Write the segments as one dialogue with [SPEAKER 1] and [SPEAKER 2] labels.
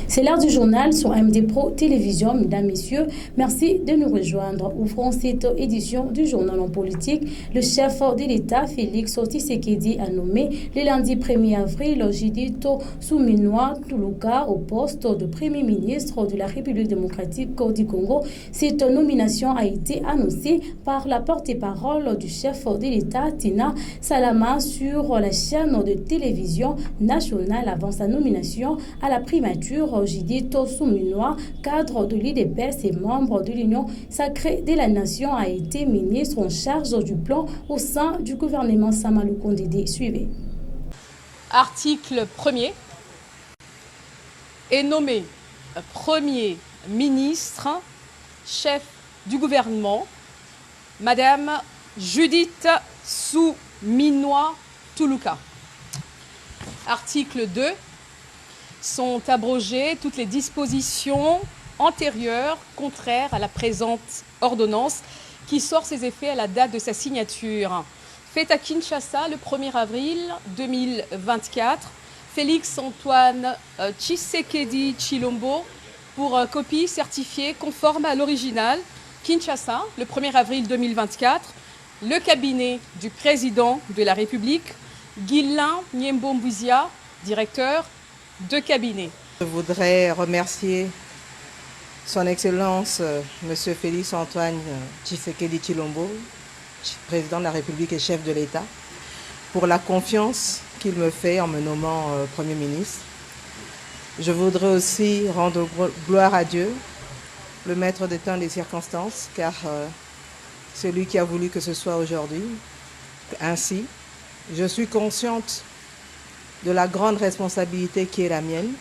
[SPEAKER 1] C'est l'heure du journal sur AMD Pro Télévision. Mesdames, Messieurs, merci de nous rejoindre. Ouvrons cette édition du journal en politique. Le chef de l'État, Félix Tshisekedi, a nommé le lundi 1er avril Judith Suminwa Tuluka au poste de Premier ministre de la République démocratique du Congo. Cette nomination a été annoncée par la porte-parole du chef de l'État, Tina Salama, sur la chaîne de télévision nationale avant sa nomination à la primature. Judith Suminwa, cadre de l'IDPS et membre de l'Union sacrée de la Nation, a été ministre en charge du plan au sein du gouvernement Samalou Kondede. Suivez.
[SPEAKER 2] Article 1er est nommé Premier ministre, chef du gouvernement, Madame Judith Suminwa Tuluka. Article 2. Sont abrogées toutes les dispositions antérieures contraires à la présente ordonnance qui sort ses effets à la date de sa signature. Faite à Kinshasa le 1er avril 2024, Félix Antoine Tshisekedi Tshilombo pour copie certifiée conforme à l'original. Kinshasa le 1er avril 2024, le cabinet du président de la République, Guilain Nyembo-Mbuzia, directeur de cabinet.
[SPEAKER 3] Je voudrais remercier son Excellence Monsieur Félix Antoine Tshisekedi Tshilombo, président de la République et chef de l'État, pour la confiance qu'il me fait en me nommant Premier ministre. Je voudrais aussi rendre gloire à Dieu, le maître des temps et des circonstances, car c'est lui qui a voulu que ce soit aujourd'hui ainsi. Je suis consciente de la grande responsabilité qui est la mienne.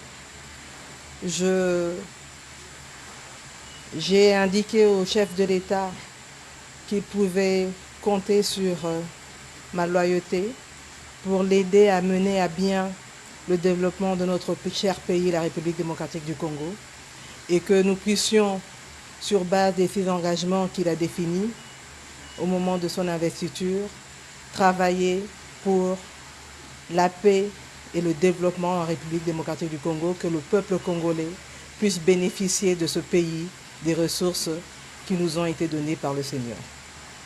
[SPEAKER 3] J'ai indiqué au chef de l'État qu'il pouvait compter sur ma loyauté pour l'aider à mener à bien le développement de notre cher pays, la République démocratique du Congo, et que nous puissions, sur base des 6 engagements qu'il a définis au moment de son investiture, travailler pour la paix et le développement en République démocratique du Congo, que le peuple congolais puisse bénéficier de ce pays, des ressources qui nous ont été données par le Seigneur.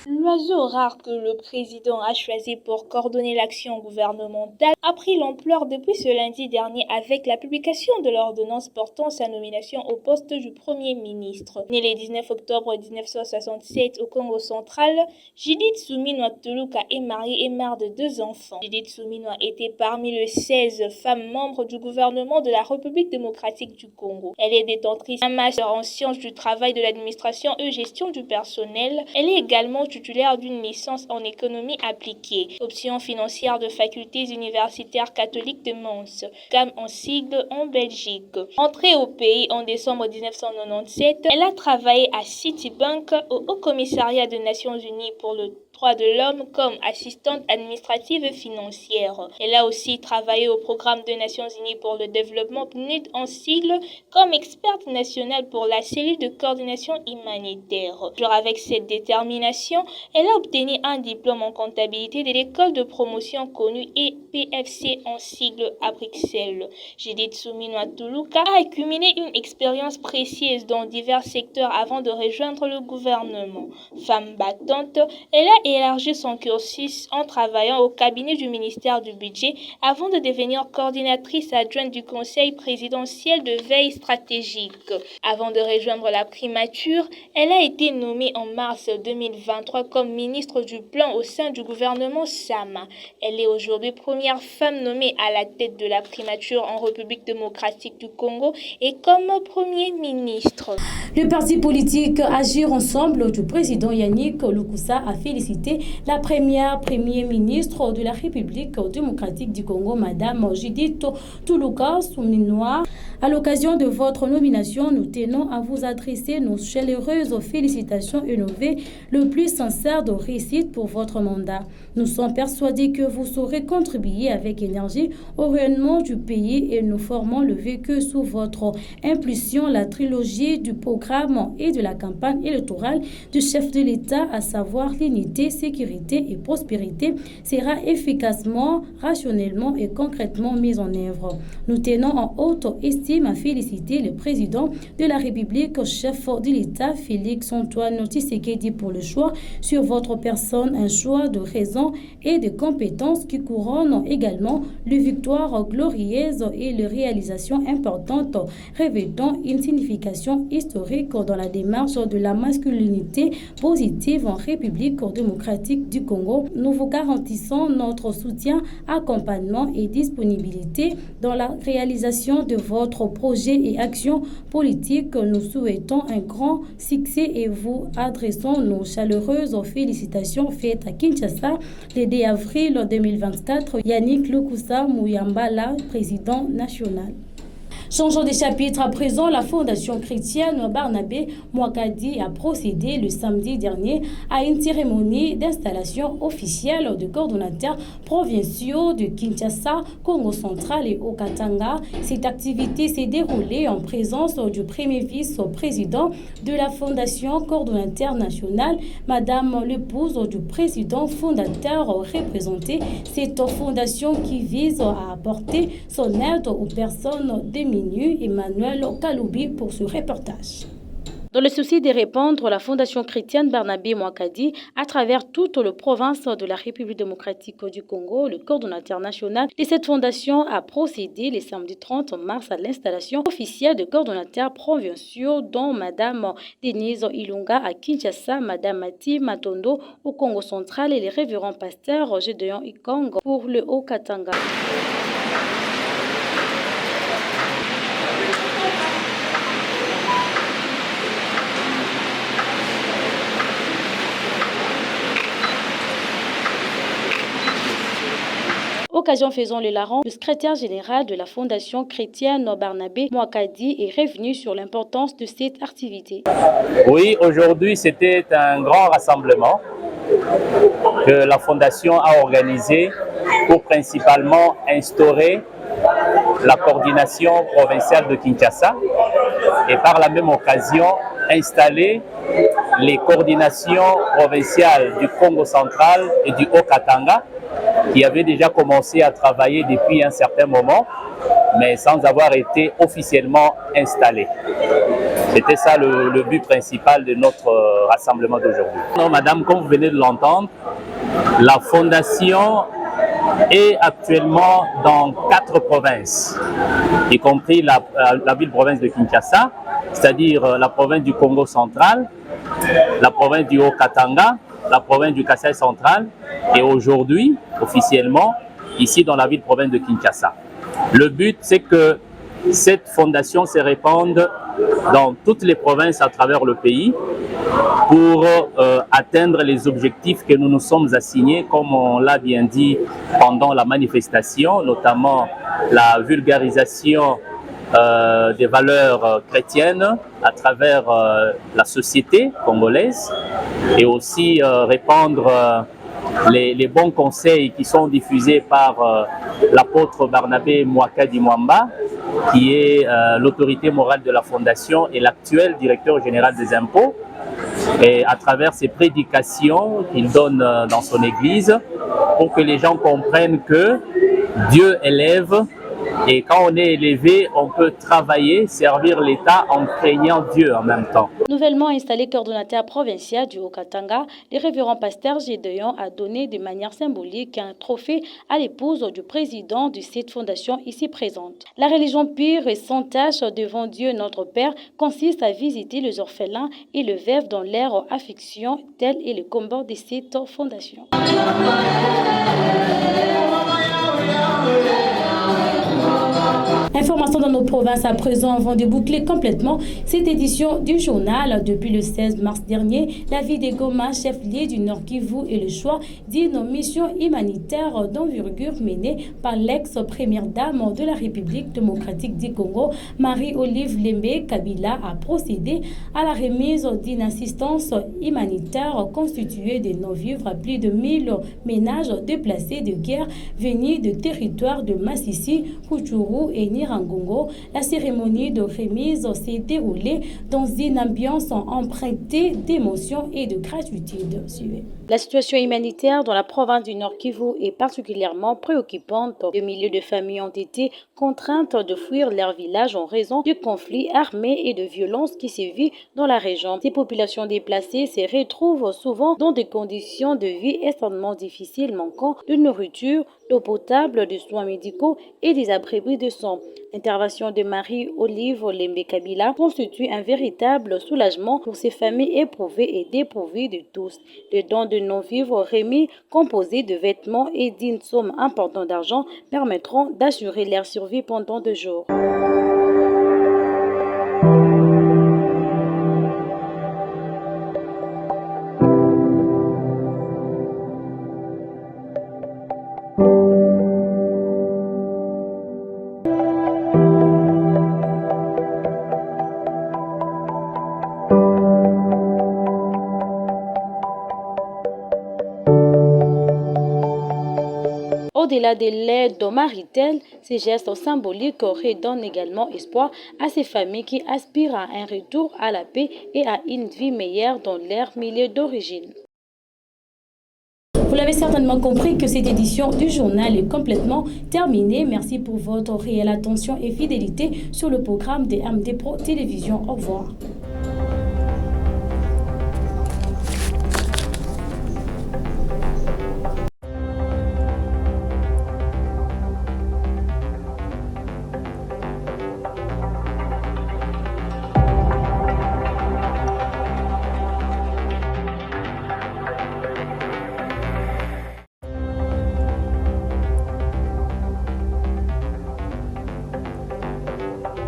[SPEAKER 4] L'oiseau rare que le président a choisi pour coordonner l'action gouvernementale a pris l'ampleur depuis ce lundi dernier avec la publication de l'ordonnance portant sa nomination au poste du Premier ministre. Né le 19 octobre 1967 au Congo central, Judith Suminwa Tuluka est mariée et mère de 2 enfants. Judith Suminwa était parmi les 16 femmes membres du gouvernement de la République démocratique du Congo. Elle est détentrice d'un master en sciences du travail, de l'administration et gestion du personnel. Elle est également titulaire d'une licence en économie appliquée, option financière de facultés universitaires catholiques de Mons, CAM en sigle en Belgique. Entrée au pays en décembre 1997, elle a travaillé à Citibank, au Haut Commissariat des Nations Unies pour le droit de l'homme comme assistante administrative et financière. Elle a aussi travaillé au programme des Nations Unies pour le développement PNUD en sigle comme experte nationale pour la cellule de coordination humanitaire. Avec cette détermination, elle a obtenu un diplôme en comptabilité de l'école de promotion connue EPFC en sigle à Bruxelles. Judith Suminwa Tuluka a accumulé une expérience précieuse dans divers secteurs avant de rejoindre le gouvernement. Femme battante, elle a élargi son cursus en travaillant au cabinet du ministère du Budget avant de devenir coordinatrice adjointe du Conseil présidentiel de veille stratégique. Avant de rejoindre la primature, elle a été nommée en mars 2023 comme ministre du Plan au sein du gouvernement Sama. Elle est aujourd'hui première femme nommée à la tête de la primature en République démocratique du Congo et comme Premier ministre.
[SPEAKER 1] Le parti politique Agir Ensemble du président Yannick Lukusa a félicité la Premier ministre de la République démocratique du Congo, Madame Judith Tuluka Suminwa. À l'occasion de votre nomination, nous tenons à vous adresser nos chaleureuses félicitations et nos vœux le plus sincère de réussite pour votre mandat. Nous sommes persuadés que vous saurez contribuer avec énergie au rayonnement du pays et nous formons le vœu que sous votre impulsion, la trilogie du programme et de la campagne électorale du chef de l'État, à savoir l'unité, paix, sécurité et prospérité sera efficacement, rationnellement et concrètement mise en œuvre. Nous tenons en haute estime à féliciter le président de la République, chef de l'État, Félix Antoine Tshisekedi, pour le choix sur votre personne, un choix de raison et de compétences qui couronnent également les victoires glorieuses et les réalisations importantes, revêtant une signification historique dans la démarche de la masculinité positive en République démocratique du Congo. Nous vous garantissons notre soutien, accompagnement et disponibilité dans la réalisation de votre projet et actions politiques. Nous souhaitons un grand succès et vous adressons nos chaleureuses félicitations faites à Kinshasa le 2 avril 2024. Yannick Lukusa Muyambala, président national. Changeons de chapitre à présent, la Fondation chrétienne Barnabé Mwakadi a procédé le samedi dernier à une cérémonie d'installation officielle de coordonnateurs provinciaux de Kinshasa, Congo central et Haut-Katanga. Cette activité s'est déroulée en présence du premier vice-président de la Fondation coordonnateur national, Madame l'épouse du président fondateur représenté. Cette fondation qui vise à apporter son aide aux personnes démunies. Emmanuel Kaloubi pour ce reportage. Dans le souci de répondre, la Fondation chrétienne Barnabé Mwakadi, à travers toute la province de la République démocratique du Congo, le coordonnateur national de cette fondation a procédé le samedi 30 mars à l'installation officielle de coordonnateurs provinciaux, dont Madame Denise Ilunga à Kinshasa, Madame Mati Matondo au Congo central et les révérends pasteurs Gédéon Ikong pour le Haut-Katanga. Occasion faisant le larron, le secrétaire général de la Fondation chrétienne Barnabé Mwakadi est revenu sur l'importance de cette activité.
[SPEAKER 5] Oui, aujourd'hui c'était un grand rassemblement que la Fondation a organisé pour principalement instaurer la coordination provinciale de Kinshasa et par la même occasion installer les coordinations provinciales du Congo central et du Haut-Katanga qui avaient déjà commencé à travailler depuis un certain moment, mais sans avoir été officiellement installés. C'était ça le but principal de notre rassemblement d'aujourd'hui. Madame, comme vous venez de l'entendre, la Fondation est actuellement dans 4 provinces, y compris la ville-province de Kinshasa, c'est-à-dire la province du Congo central, la province du Haut-Katanga, la province du Kasaï central et aujourd'hui, officiellement, ici dans la ville-province de Kinshasa. Le but, c'est que cette fondation se répande dans toutes les provinces à travers le pays pour atteindre les objectifs que nous nous sommes assignés, comme on l'a bien dit pendant la manifestation, notamment la vulgarisation des valeurs chrétiennes à travers la société congolaise et aussi répandre les bons conseils qui sont diffusés par l'apôtre Barnabé Mwakadi Mwamba, qui est l'autorité morale de la Fondation et l'actuel directeur général des impôts, et à travers ses prédications qu'il donne dans son église, pour que les gens comprennent que Dieu élève, et quand on est élevé, on peut travailler, servir l'État en craignant Dieu en même temps.
[SPEAKER 1] Nouvellement installé coordonnateur provincial du Haut-Katanga, le révérend pasteur Gédéon a donné de manière symbolique un trophée à l'épouse du président de cette fondation ici présente. La religion pure et sans tache devant Dieu notre Père consiste à visiter les orphelins et les veuves dans leur affection, tel est le combat de cette fondation. Information dans nos provinces à présent avant de boucler complètement cette édition du journal. Depuis le 16 mars dernier, la ville de Goma, chef-lieu du Nord Kivu, et le choix d'une mission humanitaire d'envergure menée par l'ex-première dame de la République démocratique du Congo, Marie-Olive Lembe Kabila, a procédé à la remise d'une assistance humanitaire constituée de non-vivres à plus de 1000 ménages déplacés de guerre venus de territoires de Massissi, Rutshuru et Nirangongo. La cérémonie de remise s'est déroulée dans une ambiance empruntée d'émotion et de gratitude. Suivez. La situation humanitaire dans la province du Nord Kivu est particulièrement préoccupante. Des milliers de familles ont été contraintes de fuir leur village en raison du conflit armé et de violences qui sévit dans la région. Ces populations déplacées se retrouvent souvent dans des conditions de vie extrêmement difficiles, manquant de nourriture, d'eau potable, de soins médicaux et des abris de sang. L'intervention de Marie-Olive Lembe-Kabila constitue un véritable soulagement pour ces familles éprouvées et dépourvues de tous. Le don de non-vivres remis, composés de vêtements et d'une somme importante d'argent, permettront d'assurer leur survie pendant 2 jours. Au-delà de l'aide maritale, ces gestes symboliques redonnent également espoir à ces familles qui aspirent à un retour à la paix et à une vie meilleure dans leur milieu d'origine. Vous l'avez certainement compris que cette édition du journal est complètement terminée. Merci pour votre réelle attention et fidélité sur le programme de MD Pro Télévision. Au revoir.